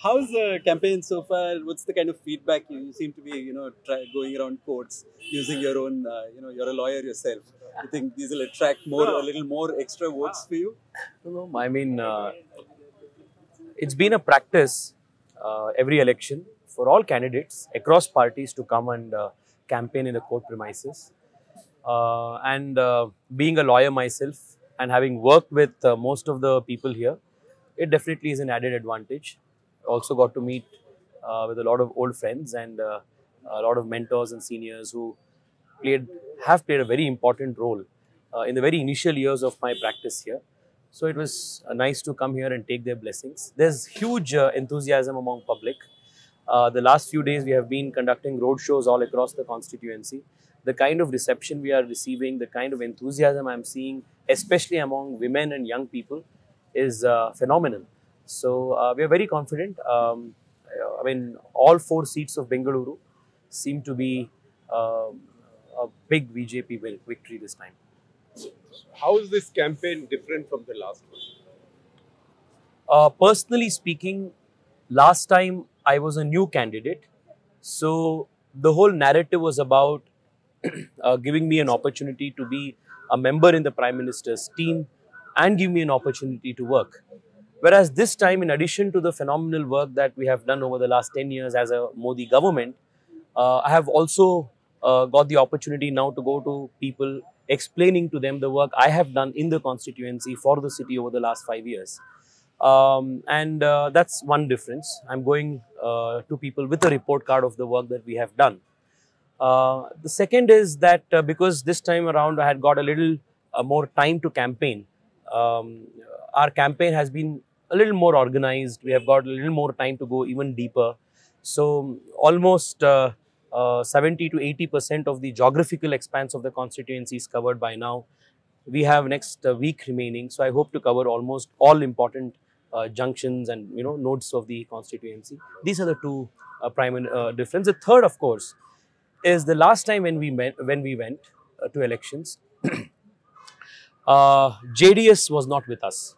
How's the campaign so far? What's the kind of feedback you seem to be, going around courts using your own, you're a lawyer yourself. You think these will attract a little more extra votes for you? No, I mean, it's been a practice every election for all candidates across parties to come and campaign in the court premises. Being a lawyer myself and having worked with most of the people here, it definitely is an added advantage. Also got to meet with a lot of old friends and a lot of mentors and seniors who have played a very important role in the very initial years of my practice here. So it was nice to come here and take their blessings. There's huge enthusiasm among public. The last few days we have been conducting road shows all across the constituency. The kind of reception we are receiving, the kind of enthusiasm I'm seeing, especially among women and young people, is phenomenal. So we are very confident. I mean, all 4 seats of Bengaluru seem to be a big BJP victory this time. How is this campaign different from the last one? Personally speaking, last time I was a new candidate. So the whole narrative was about giving me an opportunity to be a member in the Prime Minister's team and give me an opportunity to work. Whereas this time, in addition to the phenomenal work that we have done over the last 10 years as a Modi government, I have also got the opportunity now to go to people, explaining to them the work I have done in the constituency for the city over the last 5 years. That's one difference. I'm going to people with a report card of the work that we have done. The second is that because this time around I had got a little more time to campaign, our campaign has been a little more organized. We have got a little more time to go even deeper. So almost 70 to 80% of the geographical expanse of the constituency is covered by now. We have next week remaining. So I hope to cover almost all important junctions and nodes of the constituency. These are the 2 prime difference. The third, of course, is the last time when we went to elections, JDS was not with us.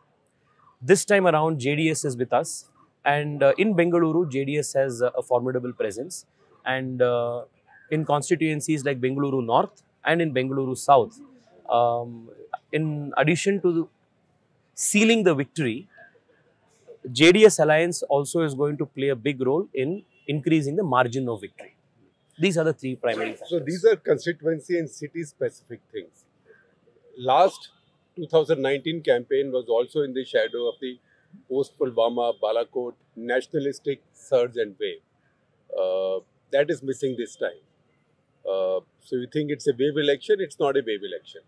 This time around, JDS is with us, and in Bengaluru, JDS has a formidable presence, and in constituencies like Bengaluru North and in Bengaluru South, in addition to sealing the victory, JDS Alliance also is going to play a big role in increasing the margin of victory. These are the 3 primary factors. So these are constituency and city specific things. Last 2019 campaign was also in the shadow of the post-Poovanna, Balakot, nationalistic surge and wave. That is missing this time. So you think it's a wave election? It's not a wave election.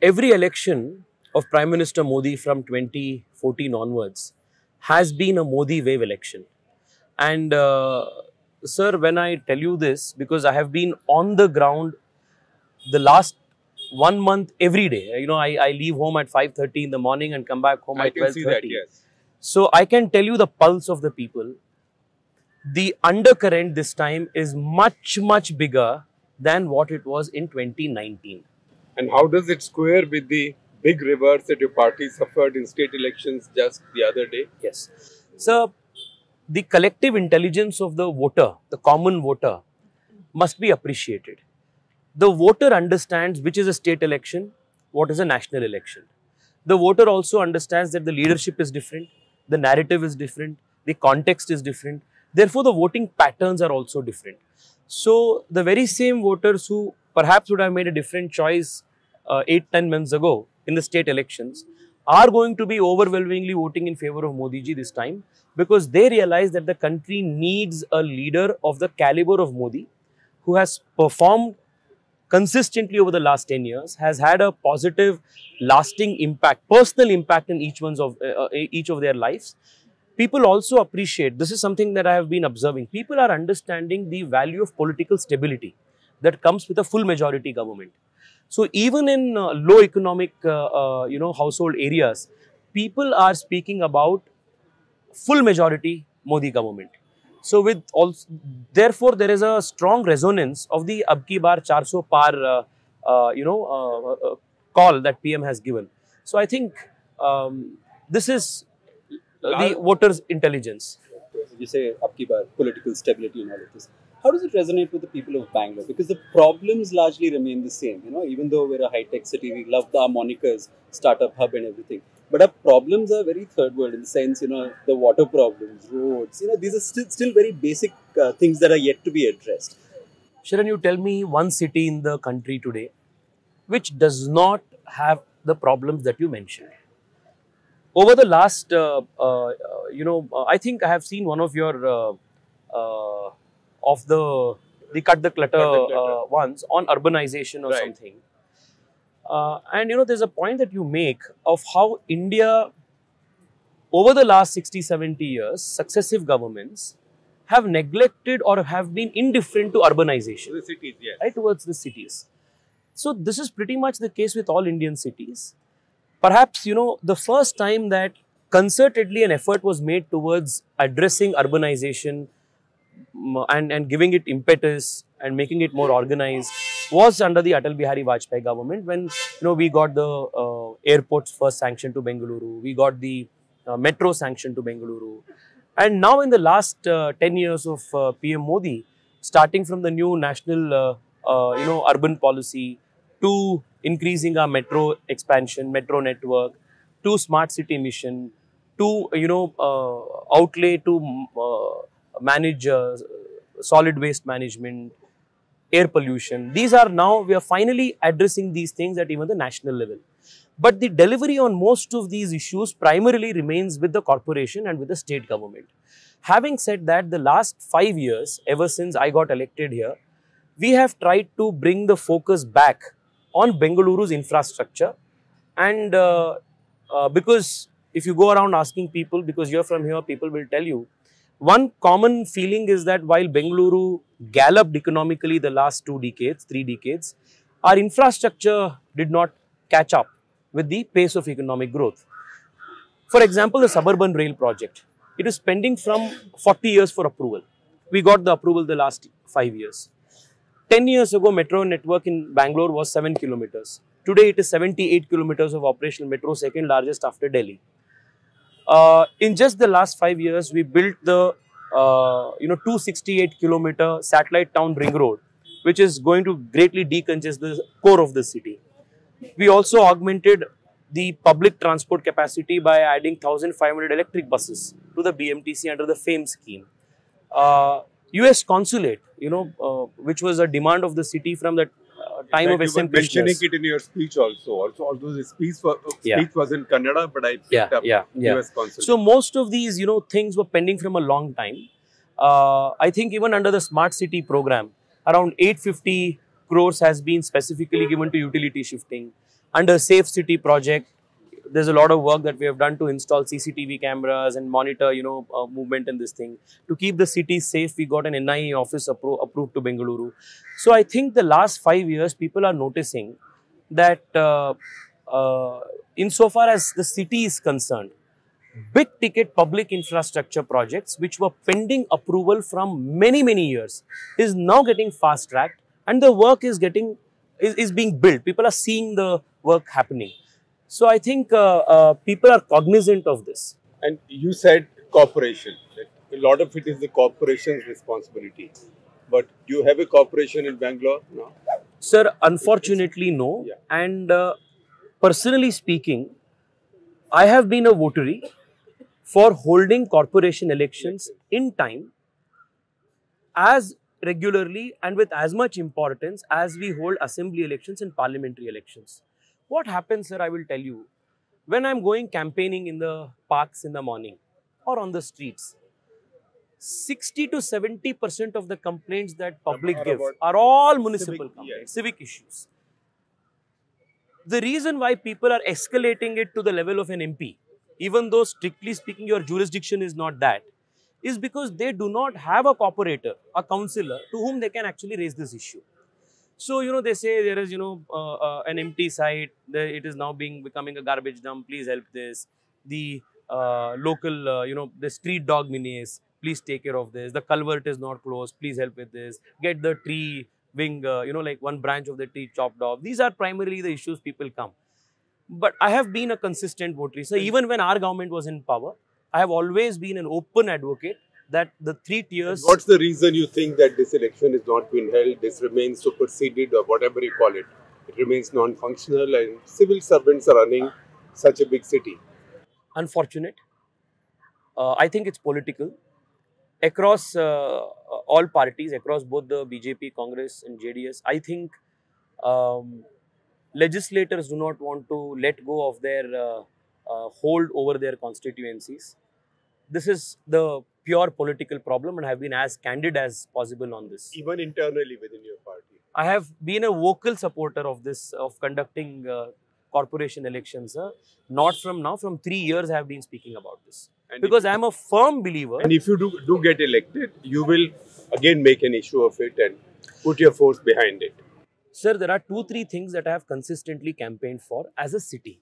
Every election of Prime Minister Modi from 2014 onwards has been a Modi wave election. And sir, when I tell you this, because I have been on the ground the last 1 month every day. I leave home at 5:30 in the morning and come back home at 12:30. I can see that, yes. So I can tell you the pulse of the people. The undercurrent this time is much, much bigger than what it was in 2019. And how does it square with the big reverse that your party suffered in state elections just the other day? Yes. So the collective intelligence of the voter, the common voter, must be appreciated. The voter understands which is a state election, what is a national election. The voter also understands that the leadership is different, the narrative is different, the context is different. Therefore, the voting patterns are also different. So, the very same voters who perhaps would have made a different choice 8-10 months ago in the state elections are going to be overwhelmingly voting in favor of Modi Ji this time, because they realize that the country needs a leader of the caliber of Modi, who has performed consistently over the last 10 years, has had a positive, lasting impact, personal impact in each of their lives. People also appreciate, this is something that I have been observing, people are understanding the value of political stability that comes with a full majority government. So even in low economic, household areas, people are speaking about full majority Modi government. So therefore, there is a strong resonance of the Abki Bar 400 par, call that PM has given. So I think this is the voters' intelligence. you say, abki baar, political stability and all of this. How does it resonate with the people of Bangalore? Because the problems largely remain the same. Even though we're a high-tech city, we love our monikers, startup hub and everything. But our problems are very third world in the sense, the water problems, roads. These are still very basic things that are yet to be addressed. Sharan, you tell me one city in the country today which does not have the problems that you mentioned. Over the last, I think I have seen one of your of the cut the clutter ones on urbanization or something. And there's a point that you make of how India, over the last 60-70 years, successive governments have neglected or have been indifferent to urbanization. The cities, yes. Right, towards the cities. So this is pretty much the case with all Indian cities. Perhaps, the first time that concertedly an effort was made towards addressing urbanization and giving it impetus and making it more organized was under the Atal Bihari Vajpayee government, when we got the airports first sanctioned to Bengaluru, we got the metro sanctioned to Bengaluru, and now in the last 10 years of PM Modi, starting from the new national urban policy to increasing our metro expansion, metro network, to smart city mission, to outlay to manage solid waste management, air pollution. These are now, we are finally addressing these things at even the national level. But the delivery on most of these issues primarily remains with the corporation and with the state government. Having said that, the last 5 years, ever since I got elected here, we have tried to bring the focus back on Bengaluru's infrastructure. And because if you go around asking people, because you're from here, people will tell you, one common feeling is that while Bengaluru galloped economically the last 2 decades, 3 decades, our infrastructure did not catch up with the pace of economic growth. For example, the suburban rail project, it is pending from 40 years for approval. We got the approval the last 5 years. 10 years ago, metro network in Bangalore was 7 kilometers. Today, it is 78 kilometers of operational metro, second largest after Delhi. In just the last 5 years, we built the 268 kilometer satellite town ring road, which is going to greatly decongest the core of the city. We also augmented the public transport capacity by adding 1,500 electric buses to the BMTC under the FAME scheme. US consulate, which was a demand of the city from the time of SM mentioning it in your speech also. Although the speech was in Kannada, but I picked up US consulate. So most of these, things were pending from a long time. I think even under the smart city program, around 850 crores has been specifically given to utility shifting. Under Safe City project, there's a lot of work that we have done to install CCTV cameras and monitor, movement in this thing. To keep the city safe, we got an NIE office approved to Bengaluru. So I think the last 5 years, people are noticing that insofar as the city is concerned, big ticket public infrastructure projects, which were pending approval from many, many years, is now getting fast tracked, and the work is being built. People are seeing the work happening. So I think people are cognizant of this. And you said corporation. A lot of it is the corporation's responsibility. But do you have a corporation in Bangalore? No. Sir, unfortunately no. Yeah. And personally speaking, I have been a votary for holding corporation elections in time, as regularly and with as much importance as we hold assembly elections and parliamentary elections. What happens, sir, I will tell you, when I'm going campaigning in the parks in the morning or on the streets, 60 to 70% of the complaints that public give are all municipal complaints, civic issues. The reason why people are escalating it to the level of an MP, even though strictly speaking your jurisdiction is not that, is because they do not have a corporator, a councillor to whom they can actually raise this issue. So, they say there is, an empty site, it is now becoming a garbage dump, please help this. The local, the street dog menace, please take care of this. The culvert is not closed, please help with this. Get the tree wing, like one branch of the tree chopped off. These are primarily the issues people come. But I have been a consistent votary. So even when our government was in power, I have always been an open advocate that the 3 tiers. What's the reason you think that this election is not being held? This remains superseded or whatever you call it. It remains non-functional and civil servants are running such a big city. Unfortunate. I think it's political. Across all parties, across both the BJP, Congress and JDS, I think legislators do not want to let go of their hold over their constituencies. This is the pure political problem, and I have been as candid as possible on this. Even internally within your party. I have been a vocal supporter of this, of conducting corporation elections. Not from now, from 3 years I have been speaking about this. And because I am a firm believer. And if you do get elected, you will again make an issue of it and put your force behind it. Sir, there are 2-3 things that I have consistently campaigned for as a city.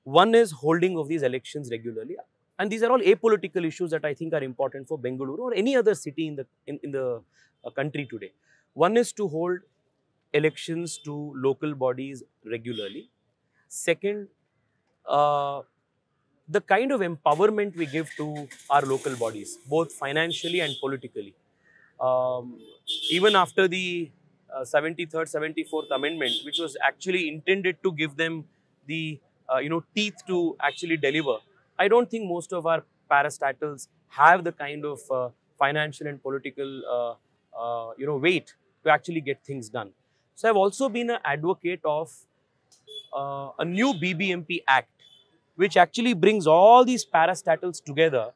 One is holding of these elections regularly. And these are all apolitical issues that I think are important for Bengaluru or any other city in the country today. One is to hold elections to local bodies regularly. Second, the kind of empowerment we give to our local bodies, both financially and politically. Even after the 73rd, 74th amendment, which was actually intended to give them the teeth to actually deliver, I don't think most of our parastatals have the kind of financial and political weight to actually get things done. So I've also been an advocate of a new BBMP Act, which actually brings all these parastatals together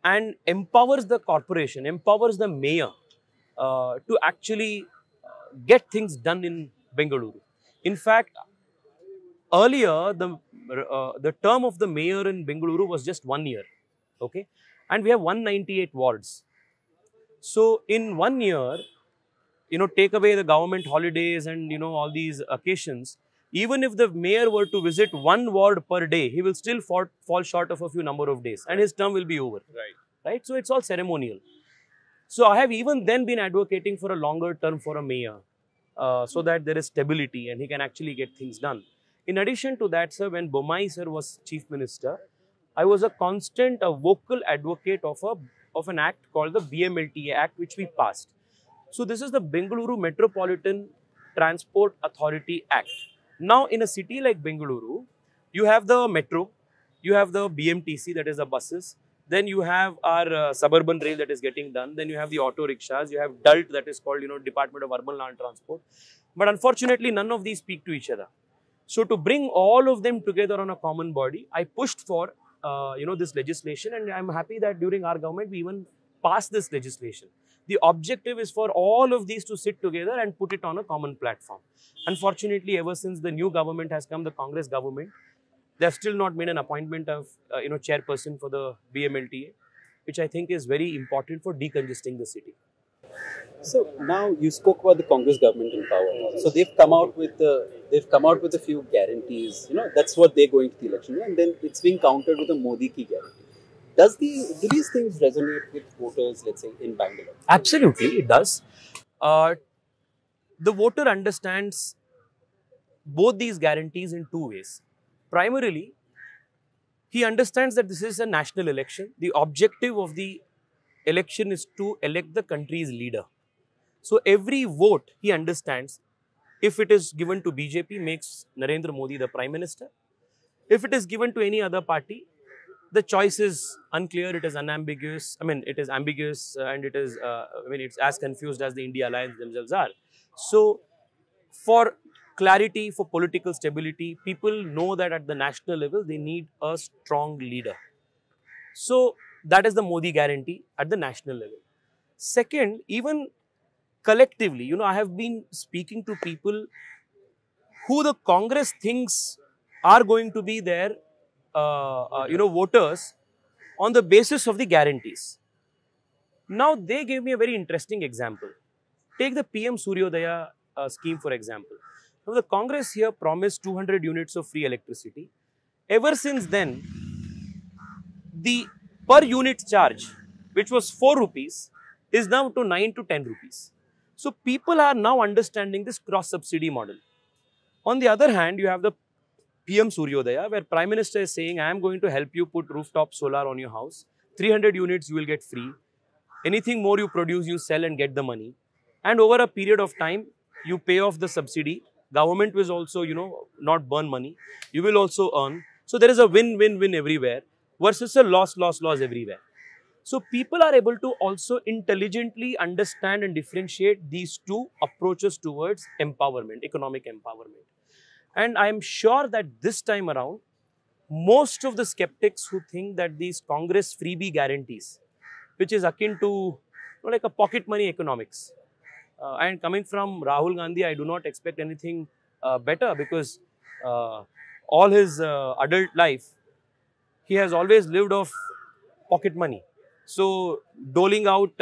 and empowers the corporation, empowers the mayor to actually get things done in Bengaluru. In fact, earlier the term of the mayor in Bengaluru was just 1 year, okay, and we have 198 wards. So in 1 year, take away the government holidays and all these occasions. Even if the mayor were to visit 1 ward per day, he will still fall short of a few number of days, and his term will be over. Right. So it's all ceremonial. So I have even then been advocating for a longer term for a mayor, so that there is stability and he can actually get things done. In addition to that, sir, when Bommai sir was Chief Minister, I was a constant, vocal advocate of an act called the BMLTA Act, which we passed. So this is the Bengaluru Metropolitan Transport Authority Act. Now, in a city like Bengaluru, you have the metro, you have the BMTC, that is the buses, then you have our suburban rail that is getting done, then you have the auto rickshaws, you have DULT, that is called, Department of Urban Land Transport. But unfortunately, none of these speak to each other. So to bring all of them together on a common body, I pushed for, this legislation, and I'm happy that during our government, we even passed this legislation. The objective is for all of these to sit together and put it on a common platform. Unfortunately, ever since the new government has come, the Congress government, they have still not made an appointment of, chairperson for the BMLTA, which I think is very important for decongesting the city. So now you spoke about the Congress government in power now. So they've come out with a few guarantees. That's what they're going to the election, and then it's being countered with a Modi ki guarantee. Do these things resonate with voters, let's say, in Bangalore? Absolutely, it does. The voter understands both these guarantees in 2 ways. Primarily, he understands that this is a national election. The objective of the election is to elect the country's leader. So every vote, he understands, if it is given to BJP, makes Narendra Modi the Prime Minister. If it is given to any other party, the choice is unclear, it is unambiguous. I mean, it is ambiguous and it is, it's as confused as the INDI Alliance themselves are. So, for clarity, for political stability, people know that at the national level, they need a strong leader. So, that is the Modi guarantee at the national level. Second, even collectively, I have been speaking to people who the Congress thinks are going to be their voters on the basis of the guarantees. Now, they gave me a very interesting example. Take the PM Suryodaya scheme, for example. Now, the Congress here promised 200 units of free electricity. Ever since then, the per unit charge, which was 4 rupees, is now to 9 to 10 rupees. So, people are now understanding this cross-subsidy model. On the other hand, you have the PM Suryodaya, where Prime Minister is saying, I am going to help you put rooftop solar on your house. 300 units you will get free. Anything more you produce, you sell and get the money. And over a period of time, you pay off the subsidy. Government will also, not burn money. You will also earn. So there is a win-win-win everywhere versus a loss everywhere. So people are able to also intelligently understand and differentiate these two approaches towards empowerment, economic empowerment. And I am sure that this time around, most of the skeptics who think that these Congress freebie guarantees, which is akin to like a pocket money economics, and coming from Rahul Gandhi, I do not expect anything better, because all his adult life, he has always lived off pocket money. So doling out,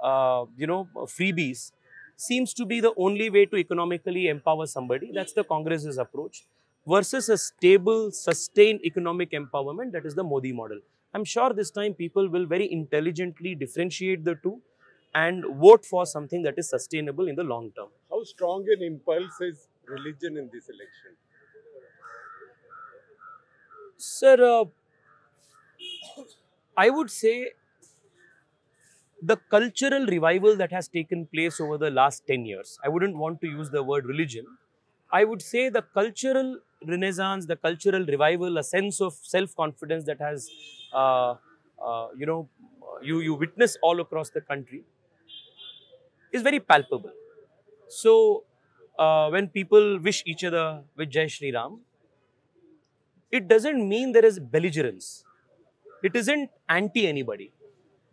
freebies seems to be the only way to economically empower somebody. That's the Congress's approach, versus a stable, sustained economic empowerment. That is the Modi model. I'm sure this time people will very intelligently differentiate the two and vote for something that is sustainable in the long term. How strong an impulse is religion in this election? Sir, I would say the cultural revival that has taken place over the last 10 years, I wouldn't want to use the word religion. I would say the cultural renaissance, the cultural revival, a sense of self-confidence that has, you witness all across the country, is very palpable. So, when people wish each other with Jai Shri Ram, it doesn't mean there is belligerence. It isn't anti anybody,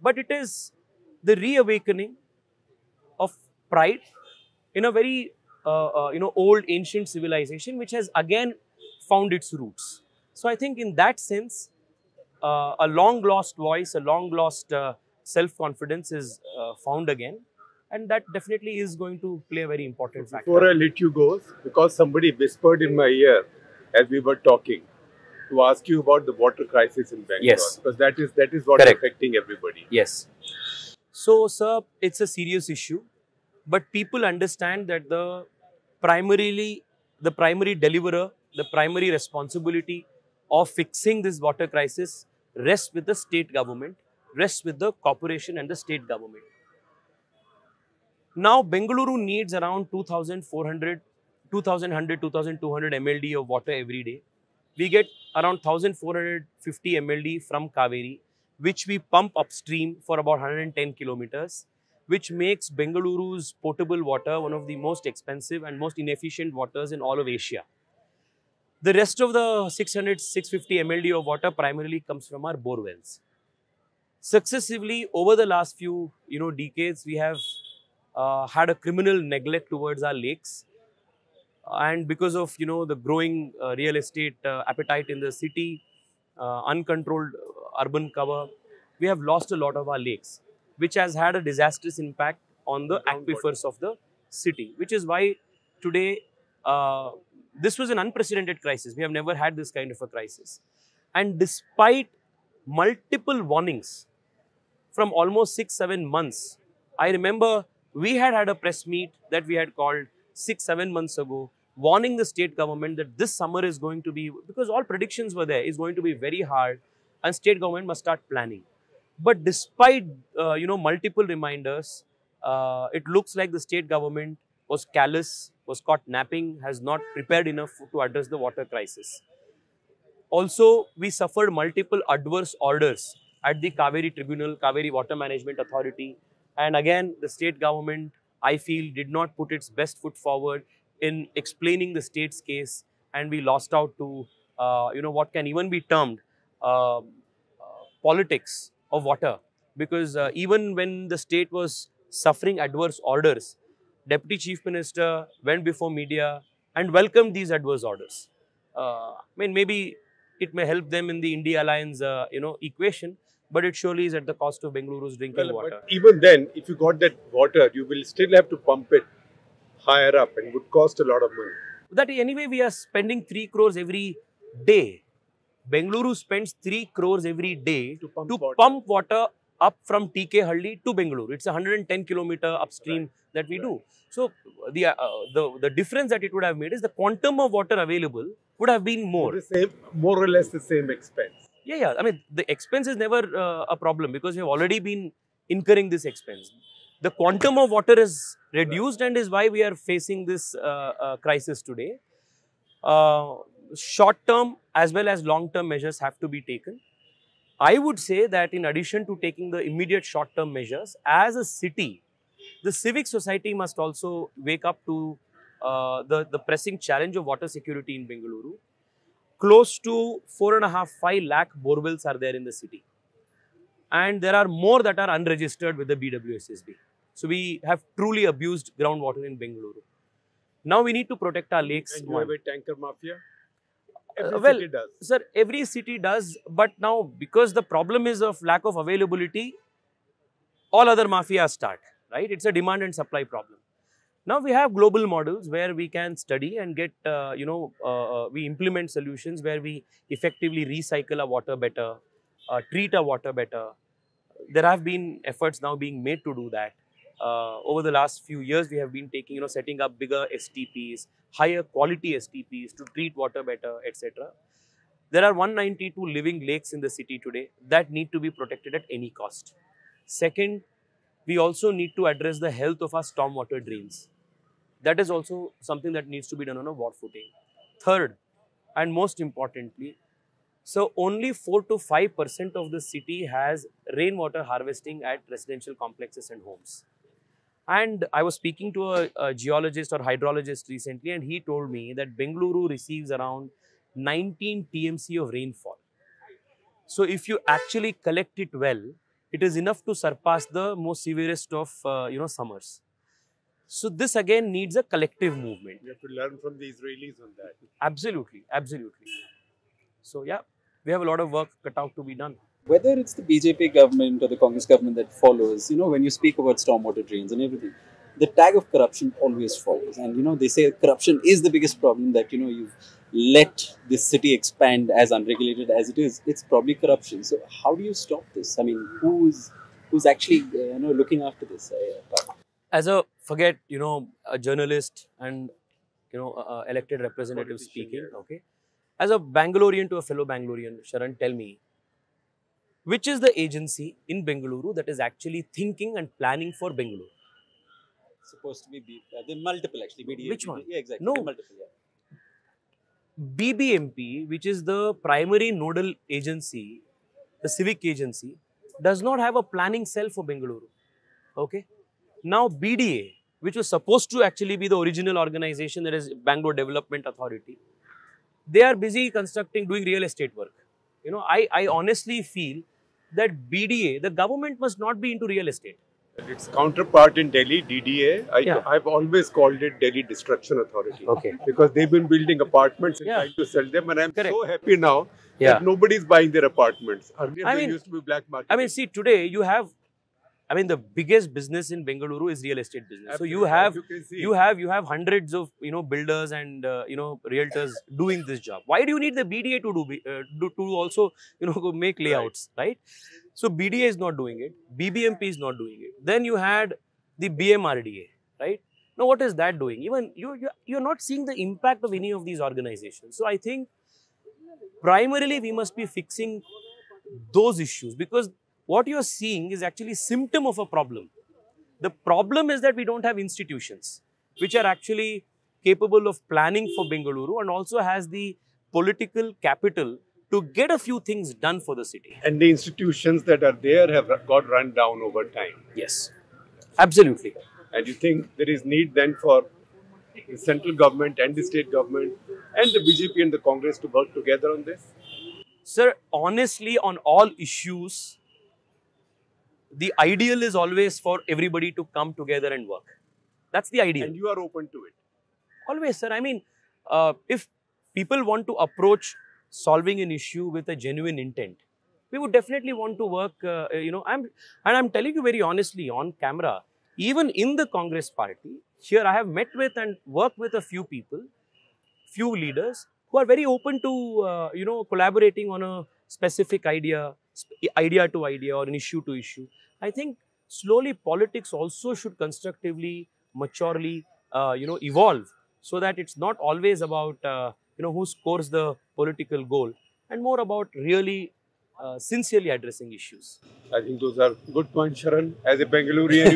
but it is the reawakening of pride in a very old ancient civilization, which has again found its roots. So I think in that sense, a long lost voice, a long lost self-confidence is found again, and that definitely is going to play a very important factor. Before I let you go, because somebody whispered in my ear as we were talking, to ask you about the water crisis in Bengaluru. Yes. Because that is what Correct. is affecting everybody. Yes. So, sir, it's a serious issue, but people understand that the primary deliverer, the primary responsibility of fixing this water crisis rests with the state government, rests with the corporation and the state government. Now, Bengaluru needs around 2,200 MLD of water every day. We get around 1,450 MLD from Cauvery, which we pump upstream for about 110 kilometers, which makes Bengaluru's potable water one of the most expensive and most inefficient waters in all of Asia. The rest of the 650 MLD of water primarily comes from our bore wells. Successively, over the last few decades, we have had a criminal neglect towards our lakes. And because of the growing real estate appetite in the city, uncontrolled urban cover, we have lost a lot of our lakes, which has had a disastrous impact on the aquifers of the city, which is why today this was an unprecedented crisis. We have never had this kind of a crisis. And despite multiple warnings from almost 6-7 months, I remember we had a press meet that we had called 6-7 months ago, warning the state government that this summer is going to be, because all predictions were there, is going to be very hard and state government must start planning. But despite, multiple reminders, it looks like the state government was callous, was caught napping, has not prepared enough to address the water crisis. Also, we suffered multiple adverse orders at the Cauvery Tribunal, Cauvery Water Management Authority. And again, the state government, I feel, did not put its best foot forward in explaining the state's case, and we lost out to, what can even be termed politics of water. Because even when the state was suffering adverse orders, Deputy Chief Minister went before media and welcomed these adverse orders. Maybe it may help them in the INDI Alliance, equation, but it surely is at the cost of Bengaluru's drinking water. But even then, if you got that water, you will still have to pump it higher up and it would cost a lot of money. That anyway, we are spending 3 crores every day. Bengaluru spends 3 crores every day to pump water up from TK Halli to Bengaluru. It's a 110 kilometer upstream that we do. So the difference that it would have made is the quantum of water available would have been more. More or less the same expense. Yeah. I mean, the expense is never a problem because we have already been incurring this expense. The quantum of water is reduced and is why we are facing this crisis today. Short-term as well as long-term measures have to be taken. I would say that in addition to taking the immediate short-term measures, as a city, the civic society must also wake up to the pressing challenge of water security in Bengaluru. Close to 4.5–5 lakh borewells are there in the city. And there are more that are unregistered with the BWSSB. So we have truly abused groundwater in Bengaluru. Now we need to protect our lakes. And you have a tanker mafia? Every Well, city does. sir, every city does, but now because the problem is of lack of availability, all other mafias start, right? It's a demand and supply problem. Now we have global models where we can study and get, we implement solutions where we effectively recycle our water better, treat our water better. There have been efforts now being made to do that. Over the last few years, we have been taking, setting up bigger STPs, higher quality STPs to treat water better, etc. There are 192 living lakes in the city today that need to be protected at any cost. Second, we also need to address the health of our stormwater drains. That is also something that needs to be done on a war footing. Third, and most importantly, so only 4 to 5% of the city has rainwater harvesting at residential complexes and homes. And I was speaking to a geologist or hydrologist recently, and he told me that Bengaluru receives around 19 TMC of rainfall. So if you actually collect it well, it is enough to surpass the most severest of summers. So this again needs a collective movement. You have to learn from the Israelis on that. Absolutely, absolutely. So yeah, we have a lot of work cut out to be done. Whether it's the BJP government or the Congress government that follows, when you speak about stormwater drains and everything, the tag of corruption always follows. And, they say corruption is the biggest problem, that, you've let this city expand as unregulated as it is. It's probably corruption. So how do you stop this? I mean, who's actually, looking after this? As a, a journalist and, elected representative speaking, okay. As a Bangalorean to a fellow Bangalorean, Sharan, tell me, which is the agency in Bengaluru that is actually thinking and planning for Bengaluru? Supposed to be the multiple actually. BDA, Which one? Yeah, exactly. No. Multiple, yeah. BBMP, which is the primary nodal agency, the civic agency, does not have a planning cell for Bengaluru. Okay. Now BDA, which was supposed to actually be the original organization, that is Bangalore Development Authority, they are busy doing real estate work. I honestly feel that BDA, the government must not be into real estate. Its counterpart in Delhi, DDA, I've always called it Delhi Destruction Authority. Okay. Because they've been building apartments and trying to sell them, and I'm so happy now that nobody's buying their apartments. Earlier, they used to be black market. I mean, see, today you have, the biggest business in Bengaluru is real estate business. Absolutely. So you have hundreds of builders and realtors doing this job. Why do you need the BDA to also make layouts, right? So BDA is not doing it, BBMP is not doing it. Then you had the BMRDA, right? Now what is that doing? Even you're not seeing the impact of any of these organizations. So I think primarily we must be fixing those issues, because what you're seeing is actually a symptom of a problem. The problem is that we don't have institutions which are actually capable of planning for Bengaluru and also has the political capital to get a few things done for the city. And the institutions that are there have got run down over time. Yes, absolutely. And you think there is need then for the central government and the state government and the BJP and the Congress to work together on this? Sir, honestly, on all issues, the ideal is always for everybody to come together and work. That's the ideal. And you are open to it? Always, sir. I mean, if people want to approach solving an issue with a genuine intent, we would definitely want to work, I'm telling you very honestly on camera, even in the Congress party, here I have met with and worked with a few people, few leaders who are very open to, collaborating on a specific idea to idea or an issue to issue. I think slowly politics also should constructively, maturely, evolve, so that it's not always about, who scores the political goal, and more about really sincerely addressing issues. I think those are good points, Sharan. As a Bengalurian,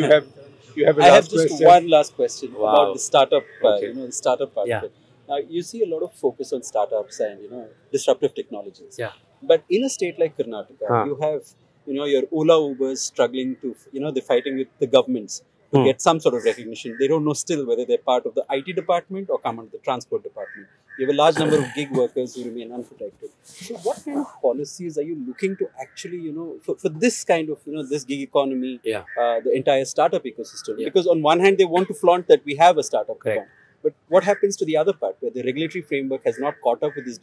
you have a I have last just question. one last question Wow. about the startup, Okay. the startup part Yeah. of it. Now, you see a lot of focus on startups and, disruptive technologies. Yeah. But in a state like Karnataka, you have, your Ola Ubers struggling to, they're fighting with the governments to get some sort of recognition. They don't know still whether they're part of the IT department or come under the transport department. You have a large number of gig workers who remain unprotected. So what kind of policies are you looking to actually, for this kind of, this gig economy, the entire startup ecosystem? Yeah. Because on one hand, they want to flaunt that we have a startup Correct. economy. But what happens to the other part where the regulatory framework has not caught up with these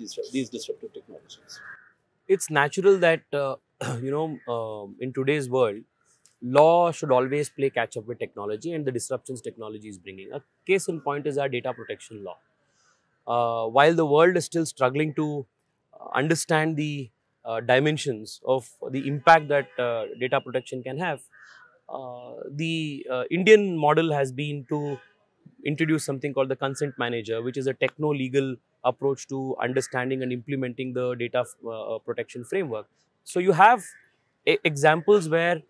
disruptive technologies? It's natural that, in today's world, law should always play catch up with technology and the disruptions technology is bringing. A case in point is our data protection law. While the world is still struggling to understand the dimensions of the impact that data protection can have, the Indian model has been to introduce something called the consent manager, which is a techno-legal approach to understanding and implementing the data protection framework. So you have examples where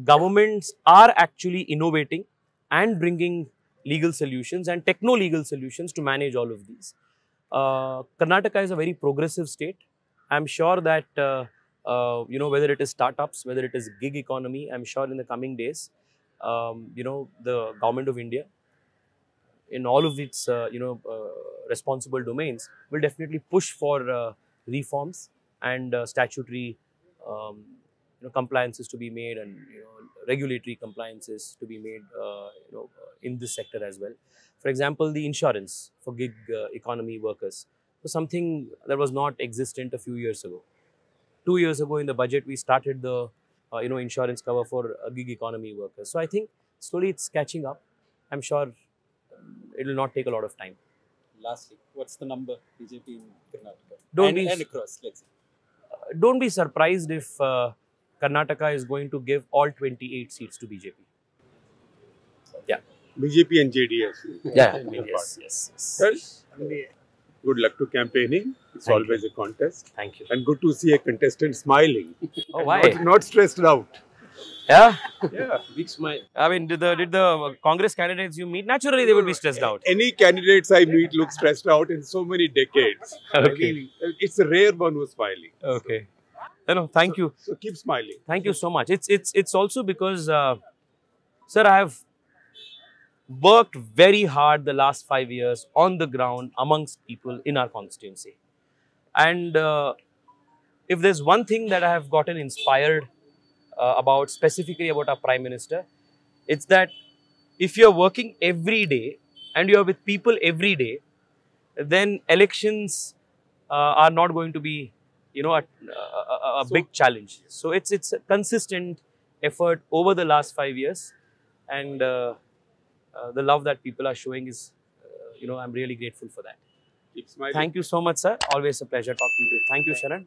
governments are actually innovating and bringing legal solutions and techno-legal solutions to manage all of these. Karnataka is a very progressive state. I'm sure that, whether it is startups, whether it is gig economy, I'm sure in the coming days, the government of India, in all of its, responsible domains, will definitely push for reforms and statutory compliances to be made and regulatory compliances to be made in this sector as well. For example, the insurance for gig economy workers was something that was not existent a few years ago. 2 years ago in the budget, we started the insurance cover for gig economy workers. So I think slowly it's catching up. I'm sure it will not take a lot of time. Lastly, what's the number BJP in Karnataka? Don't and be across, let's say. Don't be surprised if Karnataka is going to give all 28 seats to BJP. Yeah. BJP and JDS. Yeah. Yes. Good luck to campaigning. It's Thank always a contest. Thank you. And good to see a contestant smiling. Oh, why? Not stressed out. Yeah. Yeah. Big smile. I mean, did the Congress candidates you meet, naturally they would be stressed out. Any candidates I meet look stressed out in so many decades. Okay. It's a rare one who's smiling. Okay. No, thank you. So keep smiling. Thank you so much. It's also because, sir, I have worked very hard the last 5 years on the ground amongst people in our constituency. And if there's one thing that I have gotten inspired about, specifically about our Prime Minister, it's that if you're working every day and you're with people every day, then elections are not going to be, a big challenge. So it's a consistent effort over the last 5 years, and the love that people are showing is, I'm really grateful for that. Keep smiling. Thank you so much, sir. Always a pleasure talking to you. Thank you, Sharan.